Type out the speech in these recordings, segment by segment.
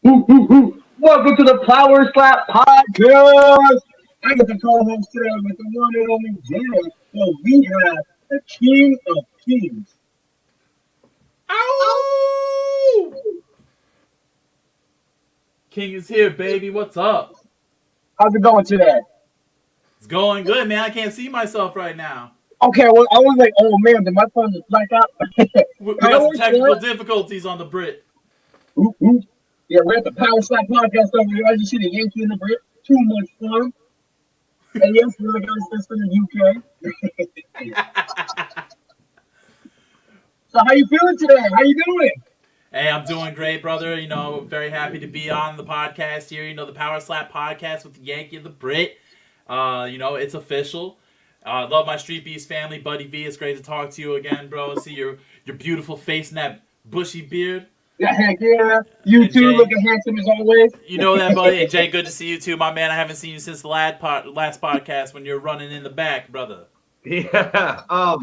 Welcome to the Power Slap Podcast. I get the co-host today with the one and only Jay. So we have the King of Kings. Ow! King is here, baby. What's up? How's it going today? It's going good, man. I can't see myself right now. Okay, well, I was like, oh man, did my phone just black out? We got some Power technical Slap. difficulties on the Brit. Ooh, ooh. Yeah, we're at the Power Slap Podcast over here. As you see, the Yankee in the Brit. Too much fun. And yes, we're the guys that's in the UK. So how you feeling today? How you doing? Hey, I'm doing great, brother. Very happy to be on the podcast here. The Power Slap podcast with the Yankee and the Brit. It's official. Love my Street Beast family, Buddy V. It's great to talk to you again, bro. See your beautiful face and that bushy beard. Yeah, heck yeah. You And too, Jay, looking handsome as always. you know that, buddy. And Jay, good to see you too, my man. I haven't seen you since the last podcast when you're running in the back, brother. Yeah.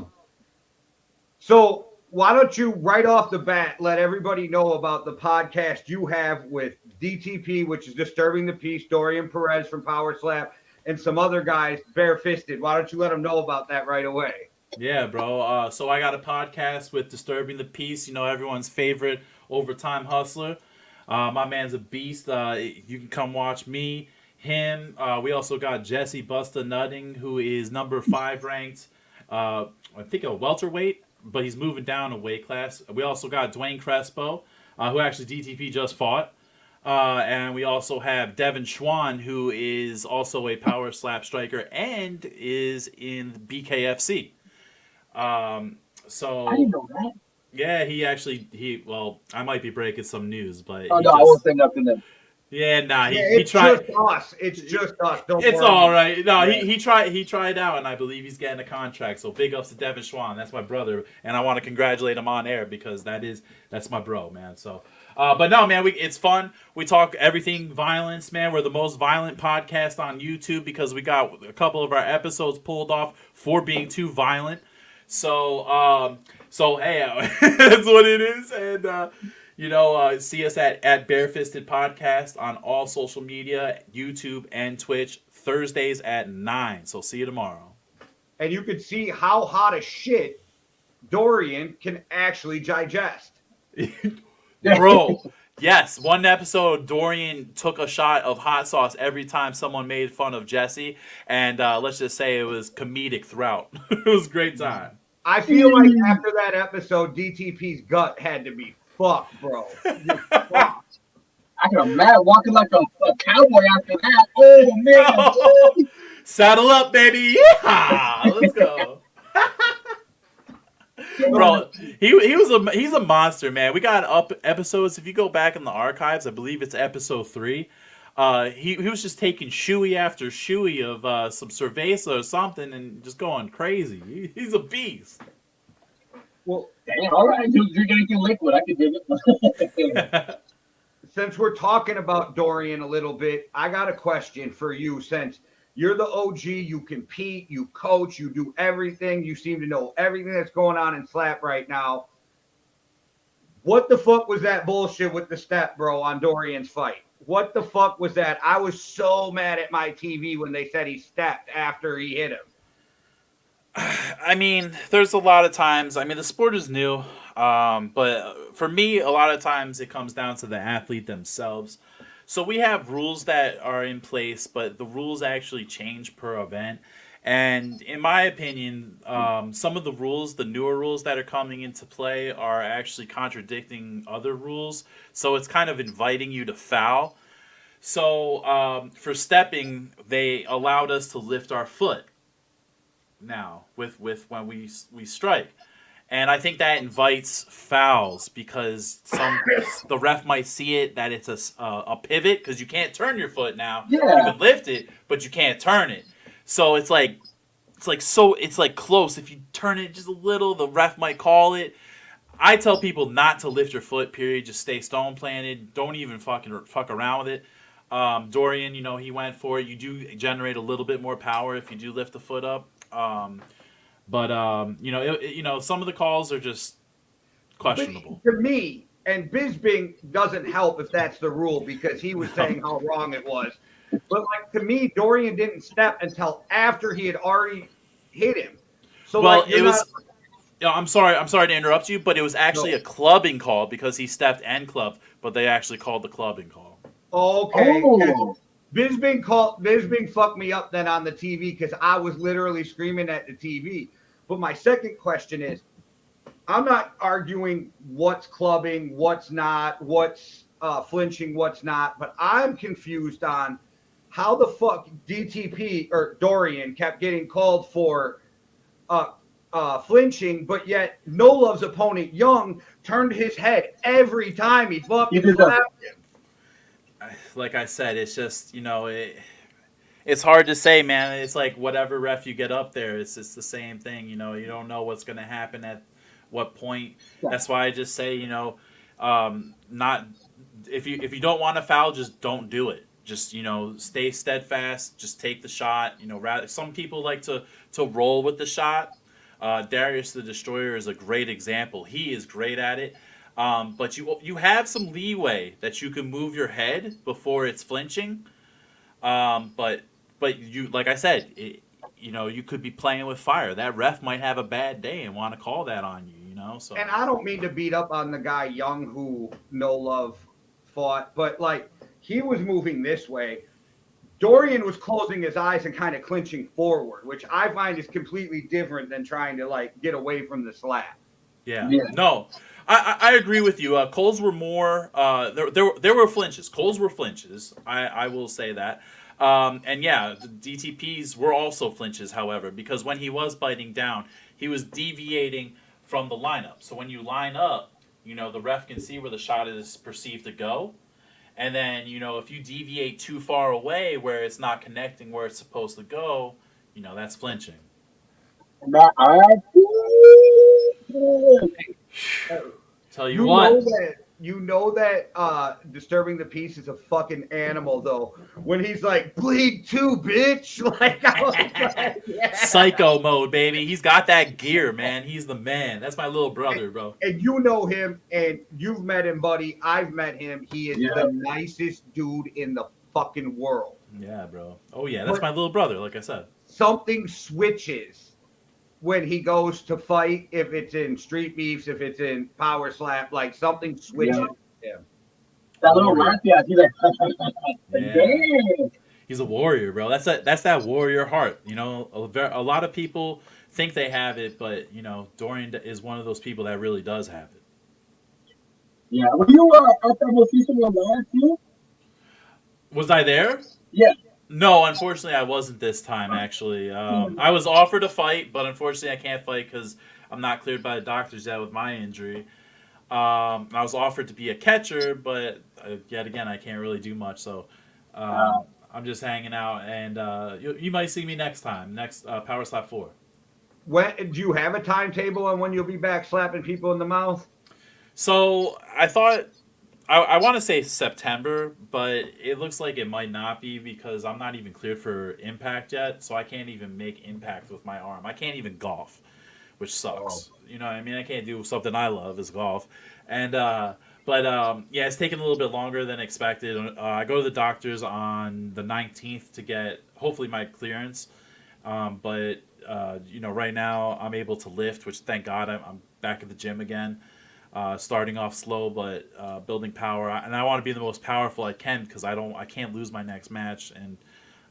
So why don't you right off the bat let everybody know about the podcast you have with DTP, which is Disturbing the Peace, Dorian Perez from Power Slap, and some other guys barefisted. Why don't you let them know about that right away? Yeah, bro. So I got a podcast with Disturbing the Peace. Everyone's favorite overtime hustler. My man's a beast. You can come watch me, him. We also got Jesse Busta Nutting, who is number 5 ranked. I think a welterweight, but he's moving down a weight class. We also got Dwayne Crespo, who actually DTP just fought. And we also have Devin Schwan, who is also a power slap striker and is in BKFC. I didn't know that. Yeah, I might be breaking some news, but Oh no, I won't say nothing then. yeah, nah, he It's tried. just us. It's just us. Don't It's worry. all right. No, he tried out, and I believe he's getting a contract. So big ups to Devin Schwan. That's my brother, and I want to congratulate him on air because that's my bro, man. So, but no, man, it's fun. We talk everything violence, man. We're the most violent podcast on YouTube because we got a couple of our episodes pulled off for being too violent. So hey, that's what it is, and see us at Barefisted Podcast on all social media, YouTube and Twitch, Thursdays at 9. So see you tomorrow. And you can see how hot as shit Dorian can actually digest. Bro, yes, one episode Dorian took a shot of hot sauce every time someone made fun of Jesse, and let's just say it was comedic throughout. It was a great time. I feel like after that episode, DTP's gut had to be fucked, bro. Just fucked. I can imagine walking like a cowboy after that. Oh man. Saddle up, baby! Yeah, let's go. Bro, he's a monster, man. We got up episodes. If you go back in the archives, I believe it's episode 3. He was just taking shoey after shoey of some cerveza or something and just going crazy. He's a beast. Well, Damn, all right, you're drinking anything liquid. I can dig it. since we're talking about Dorian a little bit, I got a question for you. Since you're the OG, you compete, you coach, you do everything. You seem to know everything that's going on in Slap right now. What the fuck was that bullshit with the step, bro, on Dorian's fight? What the fuck was that? I was so mad at my TV when they said he stepped after he hit him. I mean, there's a lot of times. I mean, the sport is new, but for me, a lot of times it comes down to the athlete themselves. So we have rules that are in place, but the rules actually change per event. And in my opinion, some of the rules, the newer rules that are coming into play, are actually contradicting other rules. So it's kind of inviting you to foul. So for stepping, they allowed us to lift our foot now with when we strike. And I think that invites fouls because the ref might see it that it's a pivot because you can't turn your foot now. You Yeah. can lift it, but you can't turn it. So it's like close. If you turn it just a little, the ref might call it. I tell people not to lift your foot. Period. Just stay stone planted. Don't even fuck around with it. Dorian, he went for it. You do generate a little bit more power if you do lift the foot up. But some of the calls are just questionable. But to me, And Bisbing doesn't help if that's the rule because he was saying how wrong it was. But like to me, Dorian didn't step until after he had already hit him. So Well, like it you're not was. Yeah, I'm sorry. I'm sorry to interrupt you, but it was actually a no. clubbing call because he stepped and clubbed, but they actually called the clubbing call. Okay, because Oh, Bisbing fucked me up then on the TV because I was literally screaming at the TV. But my second question is, I'm not arguing what's clubbing, what's not, what's flinching, what's not, but I'm confused on how the fuck DTP or Dorian kept getting called for uh, flinching, but yet No Love's opponent Young turned his head every time he you fucking did the slapped. Like I said, it's just it's hard to say, man. It's like whatever ref you get up there, it's the same thing. You don't know what's going to happen at what point. yeah. That's why I just say, not if you don't want to foul, just don't do it. Just stay steadfast. Just take the shot. Rather some people like to roll with the shot. Darius the Destroyer is a great example. He is great at it. But you have some leeway that you can move your head before it's flinching. But you like I said, you could be playing with fire. That ref might have a bad day and want to call that on you. So And I don't mean to beat up on the guy Young who No Love fought, but like he was moving this way. Dorian was closing his eyes and kind of clinching forward, which I find is completely different than trying to like get away from the slap. yeah, Yeah. no, I agree with you. Coles were more. There were flinches. Coles were flinches. I will say that. And yeah, the DTPs were also flinches. However, because when he was biting down, he was deviating from the lineup. So when you line up, the ref can see where the shot is perceived to go. And then, if you deviate too far away where it's not connecting where it's supposed to go, that's flinching. Now, Tell you You what, know that disturbing the peace is a fucking animal though. When he's like bleed too, bitch. Like I was like, yeah. psycho mode, baby. He's got that gear, man. He's the man. That's my little brother, bro. And you know him and you've met him, buddy. I've met him. He is yeah. the nicest dude in the fucking world. Yeah, bro. Oh, yeah, that's But my little brother, like I said. something switches when he goes to fight, if it's in street beefs, if it's in power slap, like something Yeah. switches. Yeah. That little Warrior. laugh, yeah. He's like, Yeah. damn. He's a warrior, bro. That's that warrior heart. A lot of people think they have it, but, Dorian is one of those people that really does have it. Yeah. Were you at that most recent one live too? Was I there? Yeah. No, unfortunately, I wasn't this time. Actually, I was offered a fight, but unfortunately, I can't fight because I'm not cleared by the doctors yet with my injury. I was offered to be a catcher, but yet again, I can't really do much. So Uh, I'm just hanging out, and you might see me next time, next Power Slap 4. When do you have a timetable on when you'll be back slapping people in the mouth? So I thought I want to say September, but it looks like it might not be because I'm not even cleared for impact yet, so I can't even make impact with my arm. I can't even golf, which oh, sucks. You know what I mean? I can't do something I love is golf. And but yeah, it's taking a little bit longer than expected. I go to the doctors on the 19th to get hopefully my clearance. But right now I'm able to lift, which thank God I'm back at the gym again. Starting off slow, but building power, and I want to be the most powerful I can because I can't lose my next match, and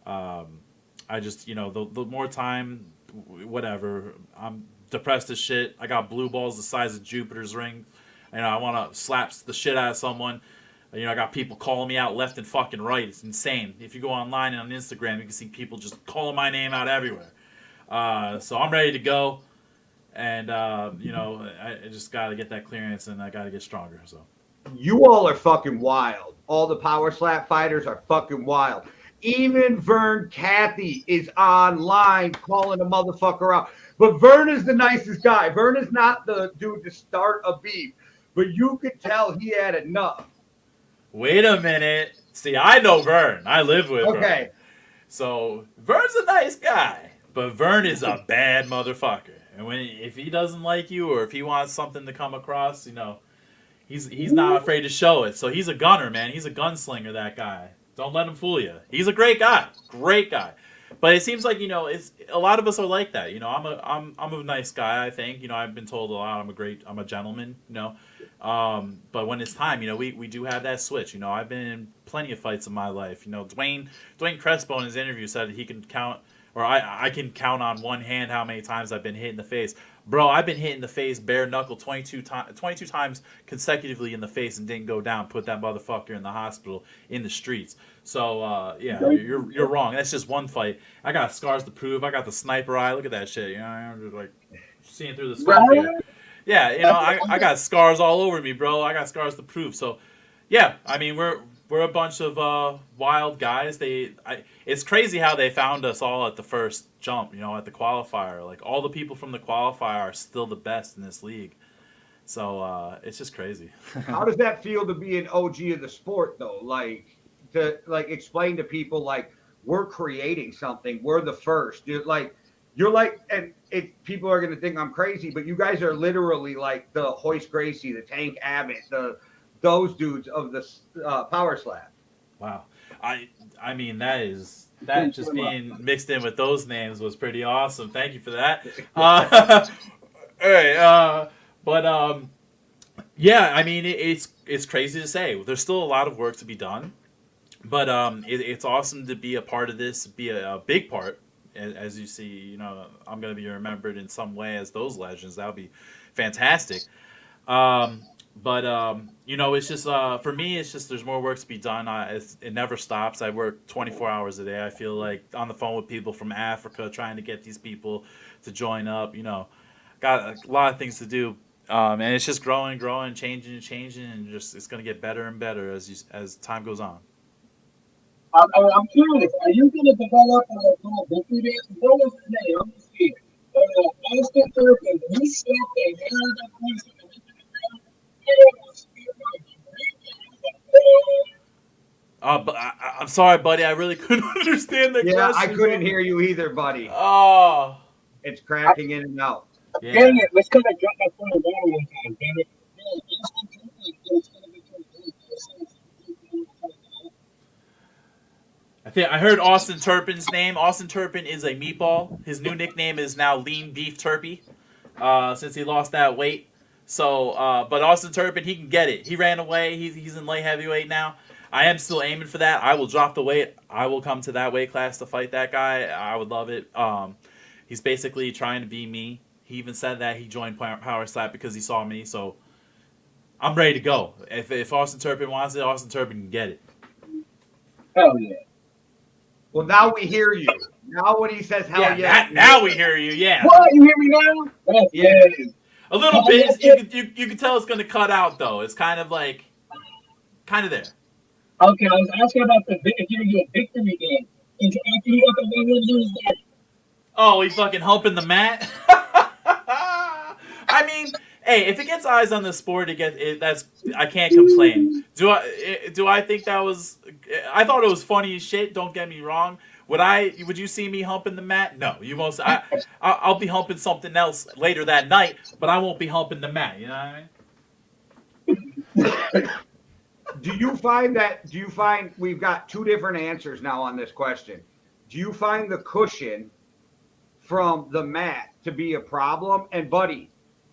I just the more time, whatever. I'm depressed as shit. I got blue balls the size of Jupiter's ring, and I want to slap the shit out of someone. I got people calling me out left and fucking right. It's insane. If you go online and on Instagram, you can see people just calling my name out everywhere. So I'm ready to go. And I just got to get that clearance, and I got to get stronger. So You all are fucking wild. All the power slap fighters are fucking wild. Even Vern Cathy is online calling a motherfucker out. But Vern is the nicest guy. Vern is not the dude to start a beef. But you could tell he had enough. wait a minute. See, I know Vern. I live with Vern. Okay. So Vern's a nice guy, but Vern is a bad motherfucker. And if he doesn't like you, or if he wants something to come across, He's not afraid to show it. So he's a gunner, man. He's a gunslinger. That guy. Don't let him fool you. He's a great guy. Great guy. But it seems like it's a lot of us are like that. I'm a nice guy. I think I've been told a lot. I'm a gentleman. But when it's time, we do have that switch. I've been in plenty of fights in my life. Dwayne Crespo in his interview said he can count, or I can count on one hand how many times I've been hit in the face. Bro, I've been hit in the face bare knuckle 22 times consecutively in the face and didn't go down. Put that motherfucker in the hospital in the streets. So yeah, you're wrong. That's just one fight. I got scars to prove. I got the sniper eye. Look at that shit. I'm just like seeing through the scope here. Yeah, I got scars all over me, bro. I got scars to prove. So yeah, I mean we're a bunch of wild guys. It's crazy how they found us all at the first jump. At the qualifier. Like all the people from the qualifier are still the best in this league. So it's just crazy. How does that feel to be an OG of the sport, though? To explain to people we're creating something. We're the first. You're like, and people are going to think I'm crazy, but you guys are literally like the Hoist Gracie, the Tank Abbott, those dudes of the power slap. Wow. I mean, that just being mixed in with those names was pretty awesome. Thank you for that. All right. But yeah, I mean, it's crazy to say. There's still a lot of work to be done, but it's awesome to be a part of this, be a big part. As you see, I'm going to be remembered in some way as those legends. That would be fantastic. But it's just for me, it's just there's more work to be done. It never stops. I work 24 hours a day. I feel like on the phone with people from Africa, trying to get these people to join up. Got a lot of things to do, and it's just growing, changing, and just it's going to get better and better as time goes on. I'm curious. Are you going to develop a little victory dance? What was his name? I'm just here. Austin Turpin, he slapped the hair of that voice in the ground. But I'm sorry, buddy. I really couldn't understand the question. Yeah, I couldn't hear you either, buddy. Oh, it's cracking in and out. Yeah. Dang it! Let's kind of drop my phone down one time. Damn it! I heard Austin Turpin's name. Austin Turpin is a meatball. His new nickname is now Lean Beef Turpy, since he lost that weight. So, but Austin Turpin, he can get it. He ran away. He's in light heavyweight now. I am still aiming for that. I will drop the weight. I will come to that weight class to fight that guy. I would love it. He's basically trying to be me. He even said that he joined Power Slap because he saw me. So I'm ready to go. If Austin Turpin wants it, Austin Turpin can get it. Hell yeah. Well, now we hear you. Now when he says hell yeah. Now we hear you, yeah. What? You hear me now? That's yeah. A little bit. You can tell it's going to cut out, though. It's kind of there. Okay, I was asking about if you do a victory dance. After you got the one lose that. Oh, he's fucking humping the mat? I mean, hey, if it gets eyes on the sport, I can't complain. Do I think that was? I thought it was funny as shit. Don't get me wrong. Would you see me humping the mat? No, you won't. I'll be humping something else later that night, but I won't be humping the mat. You know what I mean? Do you find we've got two different answers now on this question? Do you find the cushion from the mat to be a problem? And buddy,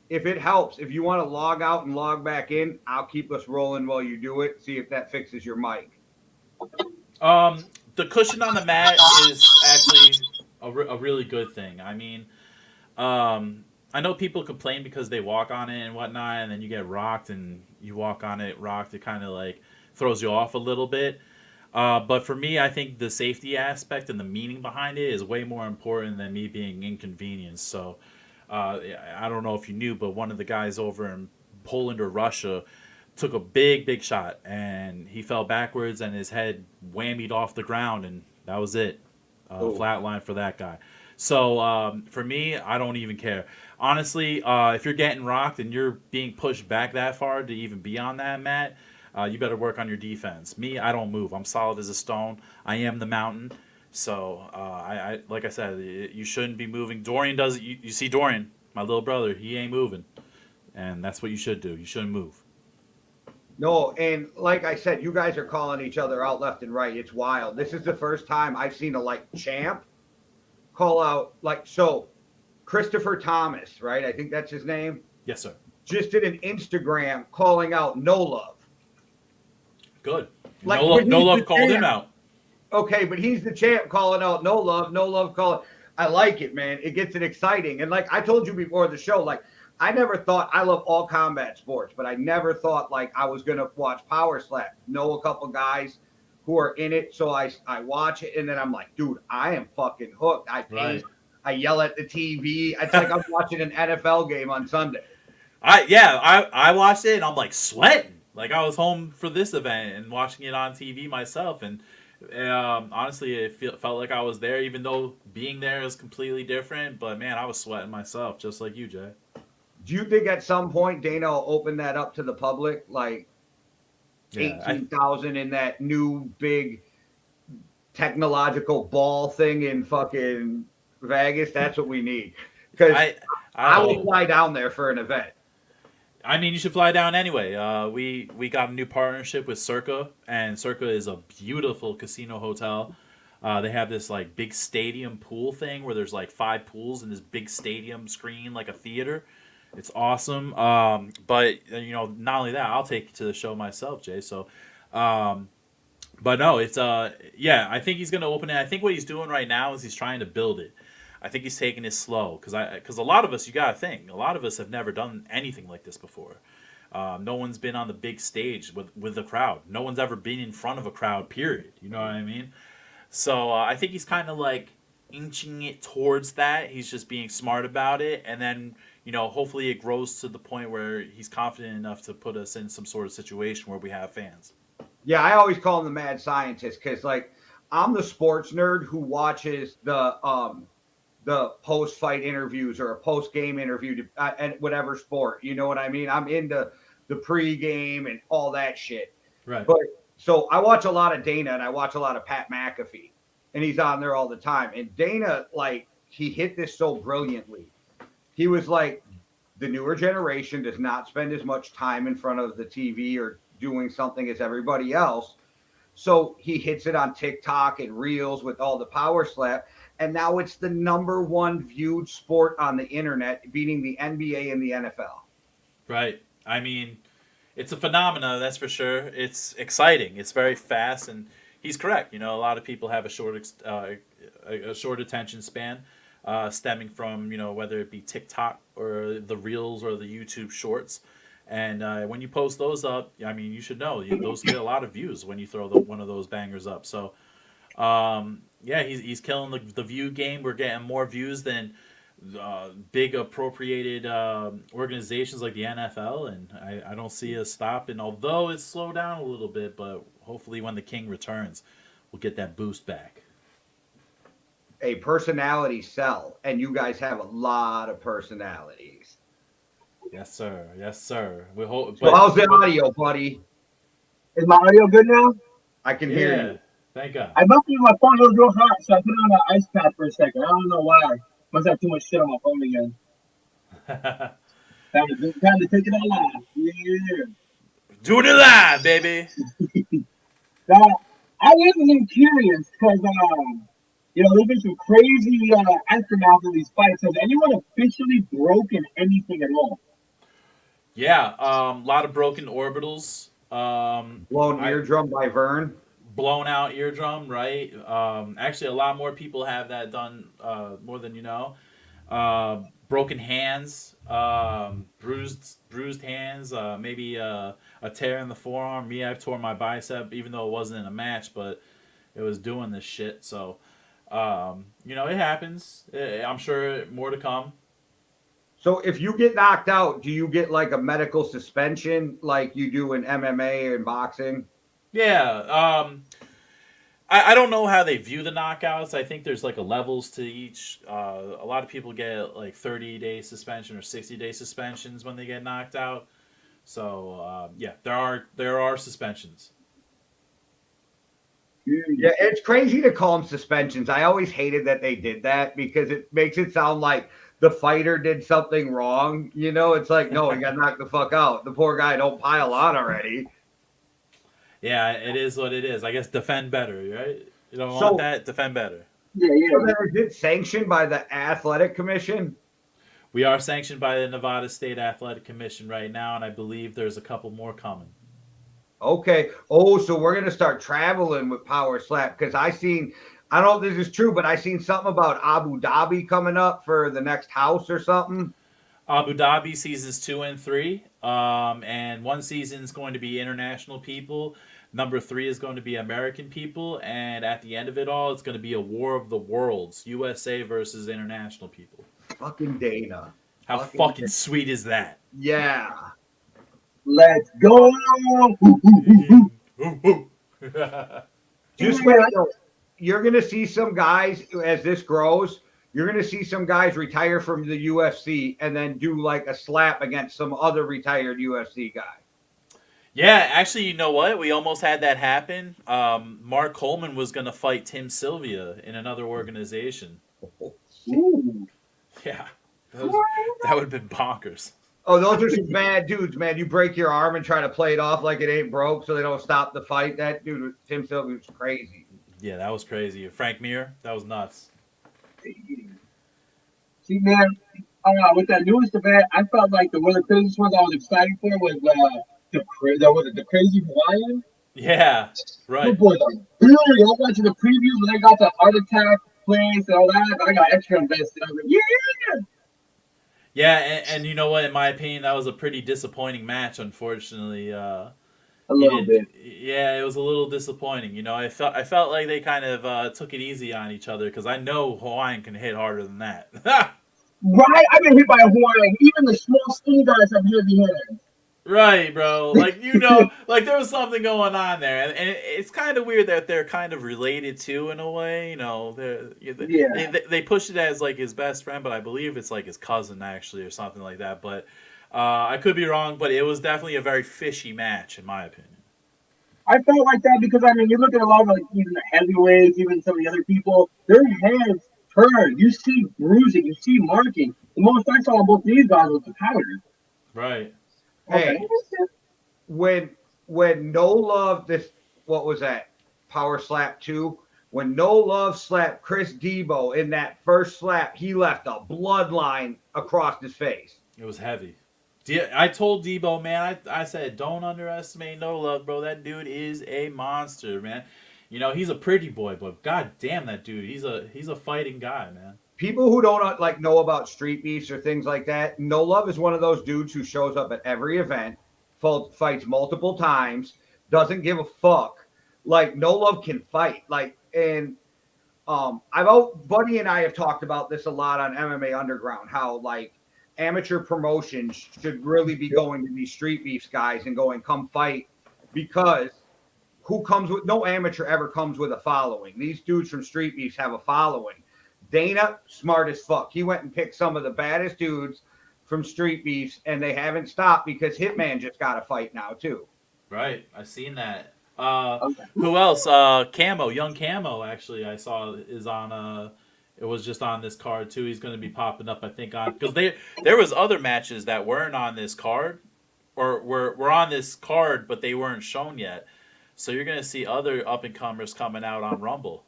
if it helps, if you want to log out and log back in, I'll keep us rolling while you do it. See if that fixes your mic. The cushion on the mat is actually a really good thing. I mean, I know people complain because they walk on it and whatnot, and then you get rocked, and you walk on it rocked. It kind of like throws you off a little bit. But for me, I think the safety aspect and the meaning behind it is way more important than me being inconvenienced. So I don't know if you knew, but one of the guys over in Poland or Russia took a big shot, and he fell backwards, and his head whammied off the ground, and that was it. Flatline for that guy. So for me, I don't even care. Honestly, if you're getting rocked and you're being pushed back that far to even be on that mat, you better work on your defense. Me, I don't move. I'm solid as a stone. I am the mountain. So, I like I said, you shouldn't be moving. Dorian does it. You see Dorian, my little brother, he ain't moving. And that's what you should do. You shouldn't move. No, and like I said, you guys are calling each other out left and right. It's wild. This is the first time I've seen a like champ call out like so. Christopher Thomas, right? I think that's his name. Yes, sir. Just did an Instagram calling out No Love. Good. Like, but No he's the love called him champ. out. Okay, but he's the champ calling out No Love, No Love calling. I like it, man. It gets it exciting. And like I told you before the show, like I never thought I love all combat sports, but I never thought like I was gonna watch Power Slap. Know a couple guys who are in it, so I watch it, and then I'm like, dude, I am fucking hooked. I pace, Right. I yell at the TV. It's like I'm watching an NFL game on Sunday. I watched it and I'm like sweating. Like I was home for this event and watching it on TV myself, and honestly, felt like I was there, even though being there is completely different. But man, I was sweating myself, just like you, Jay. Do you think at some point Dana will open that up to the public, like Yeah, 18,000 in that new big technological ball thing in fucking Vegas? That's what we need. Because I, I will hope. fly down there for an event. I mean, you should fly down anyway. We got a new partnership with Circa, and Circa is a beautiful casino hotel. They have this like big stadium pool thing where there's like 5 pools in this big stadium screen, like a theater. It's awesome. But not only that, I'll take you to the show myself, Jay. So, um, but no, it's yeah. I think he's gonna open it. I think what he's doing right now is he's trying to build it. I think he's taking it slow because a lot of us, you got to think, a lot of us have never done anything like this before. No one's been on the big stage with the crowd. No one's ever been in front of a crowd. Period. You know what I mean? So I think he's kind of like inching it towards that. He's just being smart about it, and then hopefully it grows to the point where he's confident enough to put us in some sort of situation where we have fans. Yeah, I always call him the mad scientist because, like, I'm the sports nerd who watches the post fight interviews or a post game interview to, and whatever sport. You know what I mean? I'm into the pre-game and all that shit. Right. But so I watch a lot of Dana and I watch a lot of Pat McAfee, and he's on there all the time. And Dana, like, he hit this so brilliantly. He was like, the newer generation does not spend as much time in front of the TV or doing something as everybody else. So he hits it on TikTok and Reels with all the power slap. And now it's the number one viewed sport on the internet, beating the NBA and the NFL. Right. I mean, it's a phenomena, that's for sure. It's exciting. It's very fast, and he's correct. A lot of people have a short attention span, stemming from whether it be TikTok or the Reels or the YouTube Shorts. And when you post those up, I mean, you should know those get a lot of views when you throw one of those bangers up. So, yeah, he's killing the view game. We're getting more views than big appropriated organizations like the NFL, and I don't see us stopping. Although it's slowed down a little bit, but hopefully when the King returns, we'll get that boost back. A personality sell, and you guys have a lot of personalities. Yes, sir. Yes, sir. We hope. So how's the audio, buddy? Is my audio good now? I can hear Yeah. you. Thank God. I must be my phone. It was real hot, so I put it on an ice pad for a second. I don't know why. Must have too much shit on my phone again. Time to take it all off. Yeah. Doing it live, baby. Now, I wasn't curious because, there's been some crazy aftermath of these fights. Has anyone officially broken anything at all? Yeah. A lot of broken orbitals. Blown eardrum by Vern. Blown out eardrum, right? Actually, a lot more people have that done, more than you know. Broken hands, bruised hands, maybe a tear in the forearm. Me, I've torn my bicep, even though it wasn't in a match, but it was doing this shit. So, it happens. I'm sure more to come. So if you get knocked out, do you get like a medical suspension like you do in MMA and boxing? Yeah. I don't know how they view the knockouts. I think there's like a levels to each. A lot of people get like 30-day suspension or 60-day suspensions when they get knocked out. So yeah, there are suspensions. Yeah, it's crazy to call them suspensions. I always hated that they did that because it makes it sound like the fighter did something wrong. It's like, no, he got knocked the fuck out. The poor guy don't pile on already. Yeah, it is what it is. I guess defend better, right? You don't want So, that. Defend better. Yeah, so yeah. then is it sanctioned by the athletic commission? We are sanctioned by the Nevada State Athletic Commission right now, and I believe there's a couple more coming. Okay. Oh, so we're gonna start traveling with Power Slap because I don't know if this is true, but I seen something about Abu Dhabi coming up for the next house or something. Abu Dhabi seasons 2 and 3, and one season is going to be international people. Number 3 is going to be American people, and at the end of it all, it's going to be a war of the worlds: USA versus international people. Fucking Dana. How Fucking fucking sweet is that? yeah. Let's go. Just wait. Though. You're gonna see some guys as this grows. You're gonna see some guys retire from the UFC and then do like a slap against some other retired UFC guy. Yeah, actually, you know what? We almost had that happen. Mark Coleman was going to fight Tim Sylvia in another organization. Ooh. Yeah, that would have been bonkers. Oh, those are some bad dudes, man. You break your arm and try to play it off like it ain't broke so they don't stop the fight. That dude, Tim Sylvia, was crazy. Yeah, that was crazy. Frank Mir, that was nuts. See, man, with that newest event, I felt like one of the craziest ones I was excited for was the crazy Hawaiian. Yeah, Those right. boys are big. I went to the previews when they got the heart attack place and all that. I got extra invested. I was like, yeah, Yeah, and you know what? In my opinion, that was a pretty disappointing match. Unfortunately, a he little didn't. bit. Yeah, it was a little disappointing. You know, I felt like they kind of took it easy on each other because I know Hawaiian can hit harder than that. Right? I've been hit by a Hawaiian. Even the small skinny guys have heavy hands. Right, bro. Like there was something going on there, and it's kind of weird that they're kind of related too in a way. You know, Yeah. they push it as like his best friend, but I believe it's like his cousin actually or something like that. But I could be wrong, but it was definitely a very fishy match in my opinion. I felt like that because I mean, you look at a lot of like even the heavyweights, even some of the other people, their hands turn. You see bruising, you see marking. The most I saw on both these guys was the powder. Right. Okay. Hey, when when No Love this what was that Power Slap 2 when No Love slapped Chris Debo in that first slap he left a bloodline across his face. It was heavy. I told Debo, man, I said, don't underestimate No Love, bro. That dude is a monster, man. You know, he's a pretty boy, but god damn that dude. He's a fighting guy, man. People who don't like know about street beefs or things like that, No Love is one of those dudes who shows up at every event, fights multiple times, doesn't give a fuck. Like No Love can fight. Like and I've Buddy and I have talked about this a lot on MMA Underground. How like amateur promotions should really be going to these street beefs guys and going come fight because who comes with no amateur ever comes with a following. These dudes from street beefs have a following. Dana, smart as fuck. He went and picked some of the baddest dudes from street beefs, and they haven't stopped because Hitman just got a fight now too. Right. I've seen that. Okay. Who else? Camo, young Camo. Actually, I saw is on. It was just on this card too. He's going to be popping up, I think, on because there was other matches that weren't on this card, or were on this card, but they weren't shown yet. So you're going to see other up and comers coming out on Rumble.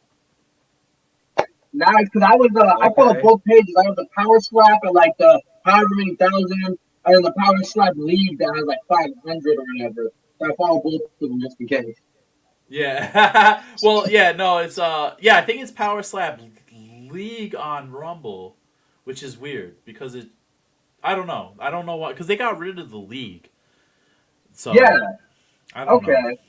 Nice, because I followed Okay. both pages. I was the Power Slap and like the however many thousand, and then the Power Slap League that has like 500 or whatever. So I followed both of them just in case. Yeah. Well, yeah. No, it's yeah. I think it's Power Slap League on Rumble, which is weird because it. I don't know. I don't know why because they got rid of the league. Yeah. So I don't know. Okay.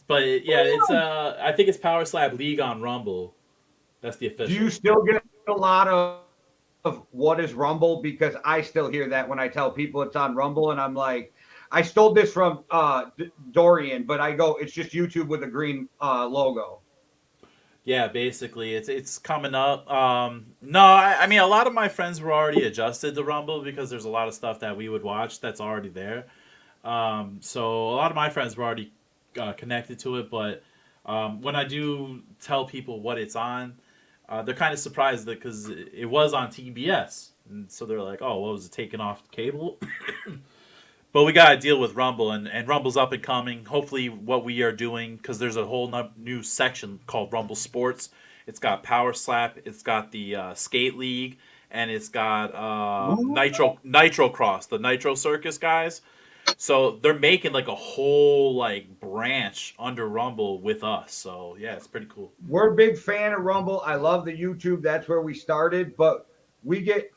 But yeah, it's I think it's Power Slap League on Rumble. That's the Do you official. still get a lot of what is Rumble? Because I still hear that when I tell people it's on Rumble, and I'm like, I stole this from Dorian, but I go, it's just YouTube with a green logo. Yeah, basically, it's coming up. No, I mean a lot of my friends were already adjusted to Rumble because there's a lot of stuff that we would watch that's already there. So a lot of my friends were already connected to it, but when I do tell people what it's on, they're kind of surprised because it was on TBS, and so they're like, "Oh, what was it taken off cable?" But we got to deal with Rumble, and Rumble's up and coming. Hopefully, what we are doing, because there's a whole new section called Rumble Sports. It's got Power Slap, it's got the Skate League, and it's got Nitro Cross, the Nitro Circus guys. So they're making like a whole like branch under Rumble with us. So yeah, it's pretty cool. We're a big fan of Rumble. I love the YouTube. That's where we started, but we get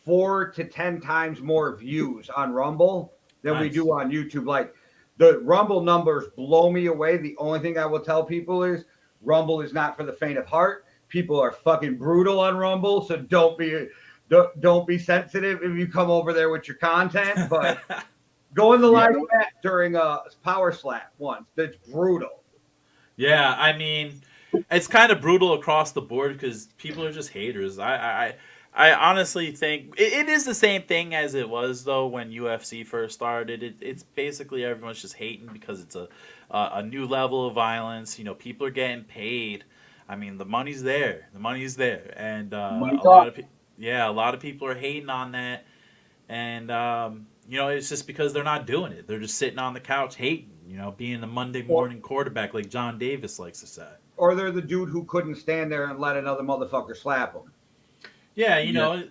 4 to 10 times more views on Rumble than we Nice. do on YouTube. Like the Rumble numbers blow me away. The only thing I will tell people is Rumble is not for the faint of heart. People are fucking brutal on Rumble, so don't be sensitive if you come over there with your content. But go in the live chat during a power slap once. That's brutal. Yeah, I mean, it's kind of brutal across the board because people are just haters. I honestly think it is the same thing as it was though when UFC first started. It's basically everyone's just hating because it's a new level of violence. You know, people are getting paid. I mean, the money's there. The money's there, and a lot of people are hating on that, and you know, it's just because they're not doing it. They're just sitting on the couch hating. You know, being the Monday morning quarterback like John Davis likes to say. Or they're the dude who couldn't stand there and let another motherfucker slap him. Yeah, you know,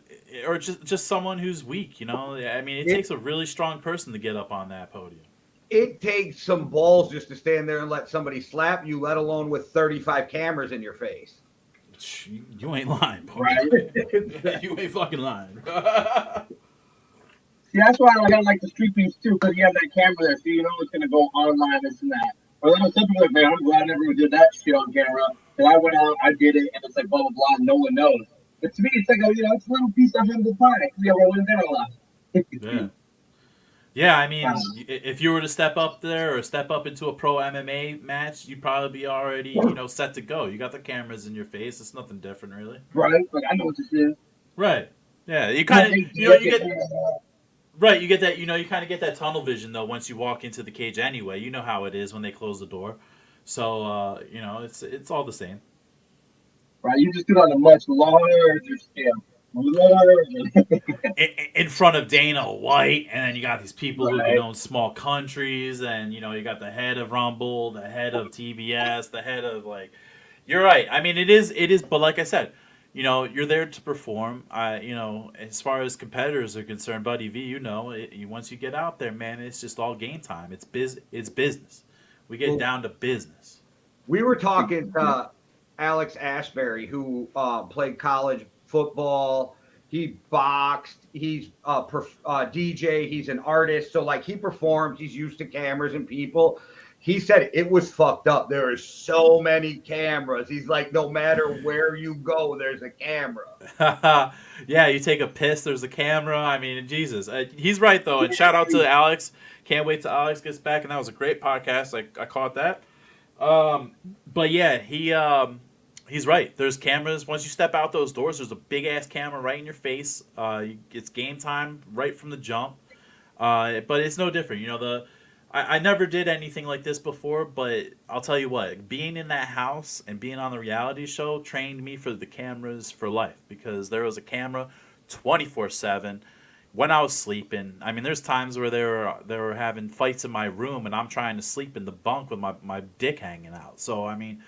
or just someone who's weak. You know, I mean, it takes a really strong person to get up on that podium. It takes some balls just to stand there and let somebody slap you, let alone with 35 cameras in your face. You ain't lying, boy. Right? You ain't fucking lying. See, that's why I like the street beefs too, because you have that camera there, so you know it's gonna go online, this and that. Or then some people are like, man, I'm glad I never did that shit on camera. And I went out, I did it, and it's like blah blah blah, and no one knows. But to me, it's like it's a little piece of humble pie. We have one that a lot. Yeah. Yeah, I mean, if you were to step up there or step up into a pro MMA match, you'd probably be already, set to go. You got the cameras in your face. It's nothing different, really. Right? Like, I know what this is. Right. Yeah, you kind of, you get, right, you get that, you kind of get that tunnel vision, though, once you walk into the cage anyway. You know how it is when they close the door. So, it's all the same. Right? You just do it on a much larger scale. In front of Dana White, and then you got these people who Right. can own small countries, and you got the head of Rumble, the head of TBS, the head of you're right. I mean, it is, but like I said, you're there to perform. As far as competitors are concerned, Buddy V, once you get out there, man, it's just all game time. It's business. We get down to business. We were talking to Alex Ashbury, who played college football. He boxed. He's a DJ. He's an artist. So he performs. He's used to cameras and people. He said it was fucked up. There are so many cameras. He's like, no matter where you go, there's a camera. Yeah, you take a piss, there's a camera. I mean, Jesus. He's right, though. And shout out to Alex. Can't wait till Alex gets back. And that was a great podcast. I caught that. But yeah, he's right. There's cameras. Once you step out those doors, there's a big ass camera right in your face. It's game time right from the jump. But it's no different. I never did anything like this before, but I'll tell you what, being in that house and being on the reality show trained me for the cameras for life, because there was a camera 24/7 when I was sleeping. I mean, there's times where they were having fights in my room and I'm trying to sleep in the bunk with my dick hanging out. So, I mean,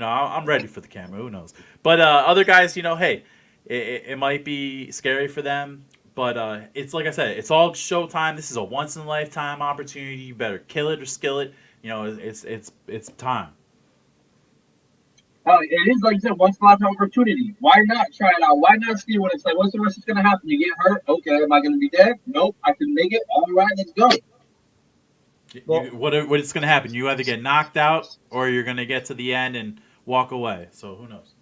I'm ready for the camera. Who knows? But other guys, hey, it might be scary for them. But it's like I said, it's all showtime. This is a once in a lifetime opportunity. You better kill it or skill it. It's time. It is, like you said, once in a lifetime opportunity. Why not try it out? Why not see what it's like? What's the worst that's going to happen? You get hurt? Okay. Am I going to be dead? Nope. I can make it. All right. Let's go. What it's going to happen? You either get knocked out or you're going to get to the end and walk away. So who knows?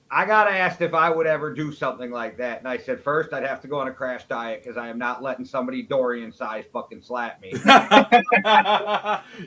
I got asked if I would ever do something like that. And I said, first, I'd have to go on a crash diet because I am not letting somebody Dorian size fucking slap me. Yeah,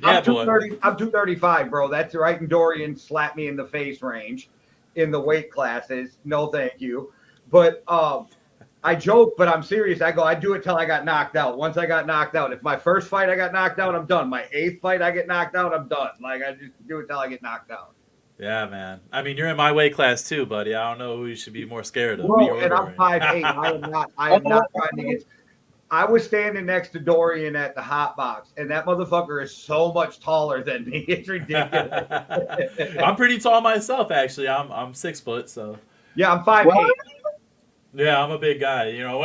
I'm 235, bro. That's right. And Dorian slapped me in the face range in the weight classes. No, thank you. But I joke, but I'm serious. I'd do it till I got knocked out. Once I got knocked out, if my first fight I got knocked out, I'm done. My 8th fight I get knocked out, I'm done. I just do it till I get knocked out. Yeah, man. I mean, you're in my weight class too, buddy. I don't know who you should be more scared of. Bro, and I'm 5'8". I am not trying to get. I was standing next to Dorian at the hot box, and that motherfucker is so much taller than me. It's ridiculous. I'm pretty tall myself, actually. I'm 6 foot, so Yeah, I'm 5'8". What? yeah, I'm a big guy. You know,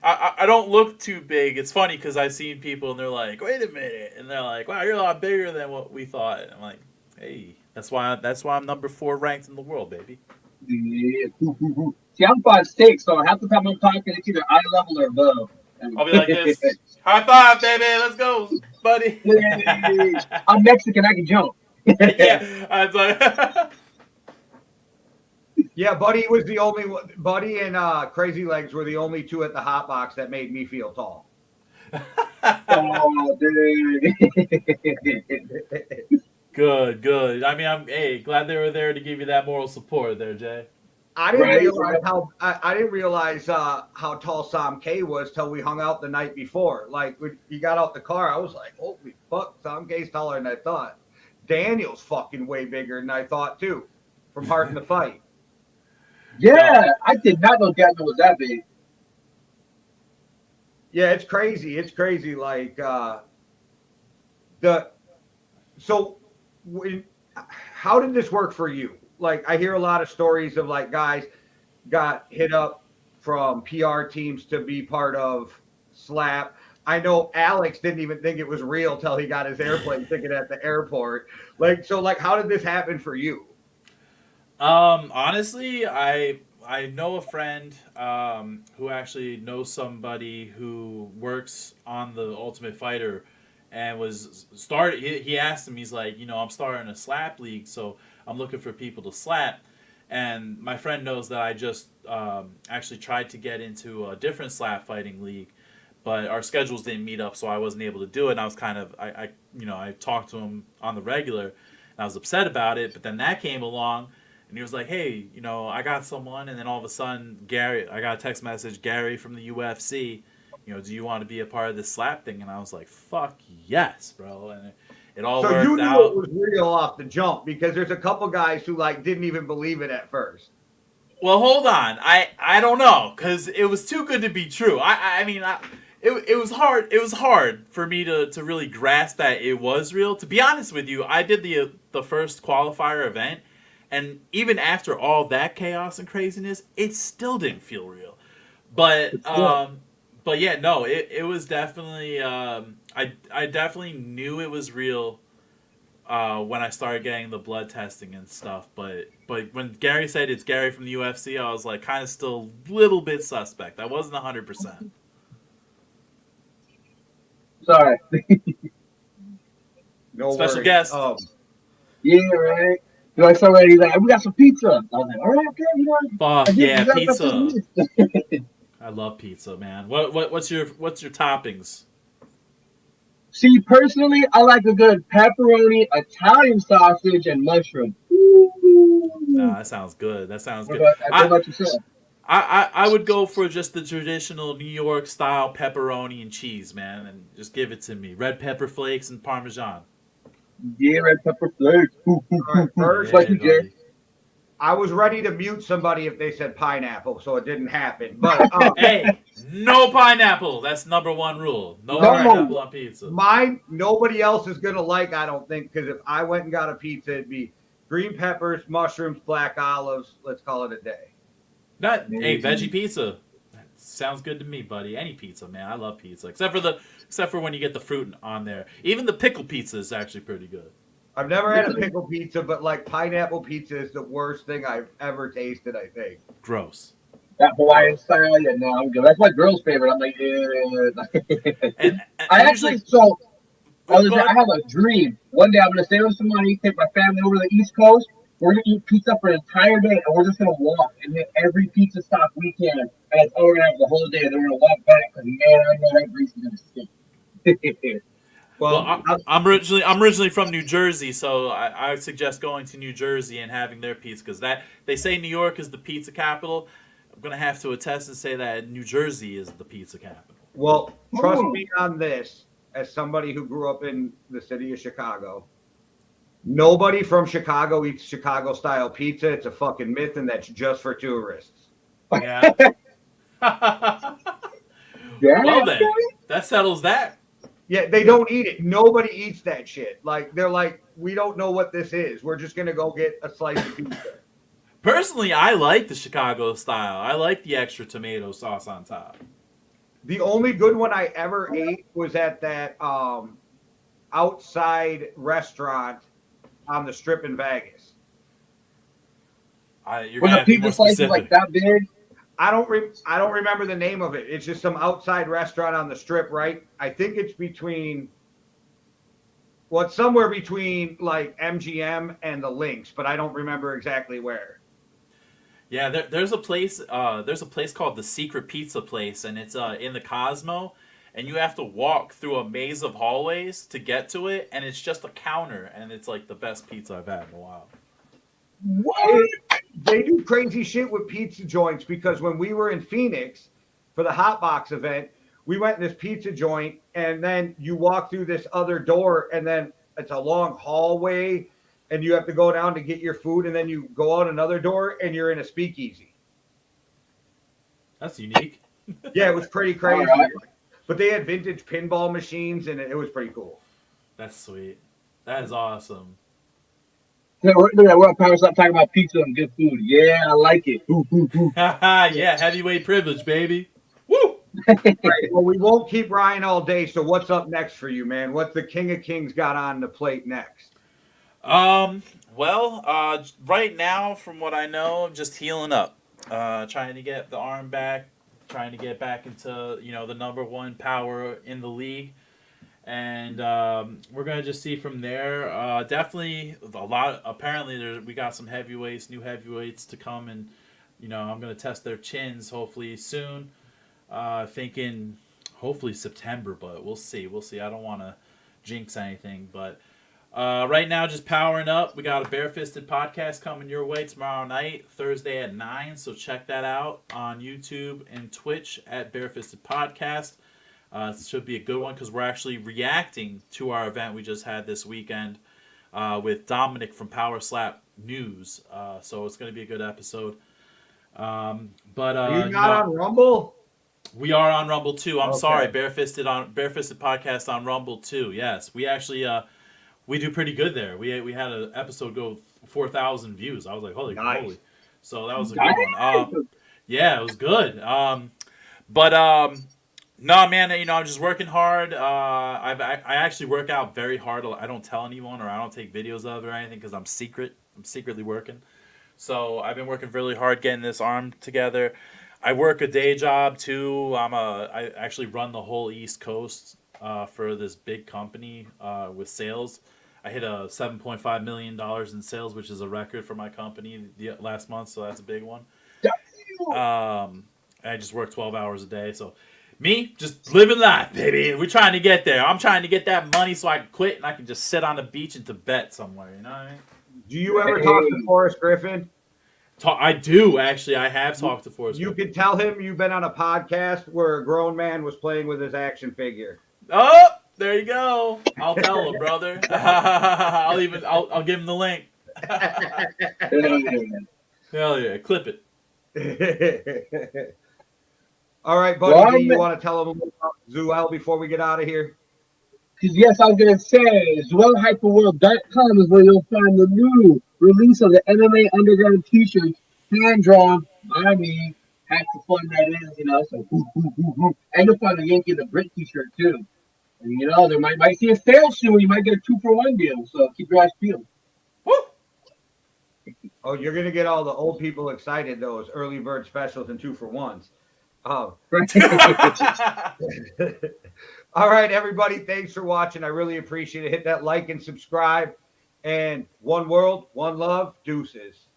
I don't look too big. It's funny because I've seen people and they're like, "Wait a minute," and they're like, "Wow, you're a lot bigger than what we thought." And I'm like, "Hey, that's why I'm number 4 ranked in the world, baby." Yeah. See, I'm 5'6", so half the time I'm talking, it's either eye level or above. I'll be like this. High five, baby. Let's go, buddy. I'm Mexican. I can jump. Yeah, I was like, Yeah, Buddy was the only one. Buddy and Crazy Legs were the only two at the hot box that made me feel tall. Oh, dude. Good. I mean, I'm glad they were there to give you that moral support there, Jay. I didn't Right, realize right. how I didn't realize how tall Sam K was till we hung out the night before. Like when he got out the car, I was like, "Holy fuck, Sam K's taller than I thought." Daniel's fucking way bigger than I thought too, from Heart in the Fight. Yeah, I did not know Daniel was that big. Yeah, it's crazy. It's crazy. Like the so when how did this work for you? Like I hear a lot of stories of like guys got hit up from PR teams to be part of Slap. I know Alex didn't even think it was real till he got his airplane ticket at the airport. Like so, like how did this happen for you? Honestly, I know a friend who actually knows somebody who works on the Ultimate Fighter, and was started. He asked him. He's like, I'm starting a slap league, so I'm looking for people to slap. And my friend knows that I just actually tried to get into a different slap fighting league, but our schedules didn't meet up, so I wasn't able to do it. And I was kind of I talked to him on the regular, and I was upset about it. But then that came along, and he was like, "Hey, I got someone." And then all of a sudden, I got a text message, Gary from the UFC. Do you want to be a part of this slap thing? And I was like, "Fuck yes, bro!" And it all So you worked knew it out. was real off the jump because there's a couple guys who like didn't even believe it at first. Well, hold on. I don't know because it was too good to be true. It was hard. It was hard for me to really grasp that it was real. To be honest with you, I did the first qualifier event, and even after all that chaos and craziness, it still didn't feel real. But but yeah, no, it was definitely I definitely knew it was real when I started getting the blood testing and stuff. But when Gary said it's Gary from the UFC, I was like kind of still a little bit suspect. I wasn't 100%. Sorry. No Special worries. guest. Yeah, right. Somebody like, we got some pizza. I was like, all right, okay, I Fuck did. yeah, You got enough pizza. of this. I love pizza, man. What's your toppings? See, personally, I like a good pepperoni, Italian sausage, and mushroom. Nah, Ooh. that sounds good. That sounds What good. about, what I about yourself? I would go for just the traditional New York style pepperoni and cheese, man, and just give it to me. Red pepper flakes and parmesan. Yeah, red pepper flakes. All right, first, Like Yeah, you, Jay. buddy. I was ready to mute somebody if they said pineapple, so it didn't happen. But Hey, no pineapple. That's number one rule. No all right, pineapple on pizza. mine nobody else is gonna like. I don't think because if I went and got a pizza, it'd be green peppers, mushrooms, black olives. Let's call it a day. Hey, veggie pizza. That sounds good to me, buddy. Any pizza, man. I love pizza, except for when you get the fruit on there. Even the pickle pizza is actually pretty good. I've never had a pickle pizza, but like pineapple pizza is the worst thing I've ever tasted. I think. Gross. That Hawaiian style, yeah, no, I'm good. That's my girl's favorite. I'm like, yeah. I And actually, usually, so I go have ahead. a dream. One day I'm gonna save up some money, take my family over to the East Coast. We're gonna eat pizza for an entire day, and we're just gonna walk and hit every pizza stop we can. And it's all we're gonna have the whole day. And then we're gonna walk back because man, I know that grease is gonna stink. Well, Well, I'm originally from New Jersey, so I would suggest going to New Jersey and having their pizza because that they say New York is the pizza capital. I'm gonna have to attest and say that New Jersey is the pizza capital. well, trust Oh. me on this. As somebody who grew up in the city of Chicago, nobody from Chicago eats Chicago style pizza. It's a fucking myth, and that's just for tourists. Yeah. Yeah, Well okay. then, that settles that. Yeah, they don't eat it. Nobody eats that shit. Like they're like, we don't know what this is. We're just gonna go get a slice of pizza. Personally, I like the Chicago style. I like the extra tomato sauce on top. The only good one I ever ate was at that outside restaurant on the Strip in Vegas. You're When gonna the have to be pizza more slice is like specific. that big, I don't remember the name of it. It's just some outside restaurant on the Strip, right? I think it's between it's somewhere between like MGM and the Links, but I don't remember exactly where. Yeah, there's a place. There's a place called the Secret Pizza Place, and it's in the Cosmo, and you have to walk through a maze of hallways to get to it, and it's just a counter, and it's like the best pizza I've had in a while. what? They do crazy shit with pizza joints because when we were in Phoenix for the Hot Box event, we went in this pizza joint and then you walk through this other door and then it's a long hallway and you have to go down to get your food and then you go out another door and you're in a speakeasy. That's unique. Yeah, it was pretty All crazy. right. But they had vintage pinball machines and it was pretty cool. That's sweet. That is awesome. Yeah, we're on Power Stop talking about pizza and good food. Yeah, I like it. Ooh, ooh, ooh. Yeah, heavyweight privilege, baby. Woo! Right. Well, we won't keep Ryan all day. So what's up next for you, man? What's the King of Kings got on the plate next? Well, right now, from what I know, I'm just healing up. Trying to get the arm back, trying to get back into, the number one power in the league. And we're gonna just see from there. Definitely a lot. Apparently, we got some heavyweights, new heavyweights to come, and I'm gonna test their chins hopefully soon. Thinking hopefully September, but we'll see. We'll see. I don't want to jinx anything, but right now just powering up. We got a Barefisted podcast coming your way tomorrow night, Thursday at 9. So check that out on YouTube and Twitch at Barefisted Podcast. It should be a good one because we're actually reacting to our event we just had this weekend with Dominic from Power Slap News. So it's going to be a good episode. Are you not on Rumble? We are on Rumble too. I'm Okay. sorry, Barefisted Podcast on Rumble too. Yes, we actually we do pretty good there. We had an episode go 4,000 views. I was like, holy. So that was a good one. Yeah, it was good. No, man, I'm just working hard. I actually work out very hard. I don't tell anyone or I don't take videos of it or anything because I'm secretly working. So I've been working really hard getting this arm together. I work a day job too. I actually run the whole East Coast for this big company with sales. I hit a $7.5 million in sales, which is a record for my company last month. So that's a big one. I just work 12 hours a day. So me, just living life, baby. We're trying to get there. I'm trying to get that money so I can quit and I can just sit on the beach in Tibet somewhere. You know what I mean? Do you ever talk to Forrest Griffin? I do, actually. I have talked to Forrest You Griffin. could tell him you've been on a podcast where a grown man was playing with his action figure. Oh, there you go. I'll tell him, brother. I'll give him the link. Hell yeah, clip it. All right, buddy. Do you want to tell him about Zuel before we get out of here? Because yes, I was gonna say, ZuelHyperWorld.com is where you'll find the new release of the MMA Underground T-shirts, hand drawn by me. Half the fun that is, So, and you'll find the Yankee and the Brit T-shirt too. And there might see a sale soon. You might get a 2-for-1 deal. So keep your eyes peeled. Woo! Oh, you're gonna get all the old people excited. Those early bird specials and 2-for-1s. Oh. All right, everybody. Thanks for watching. I really appreciate it. Hit that like and subscribe. And one world, one love. Deuces.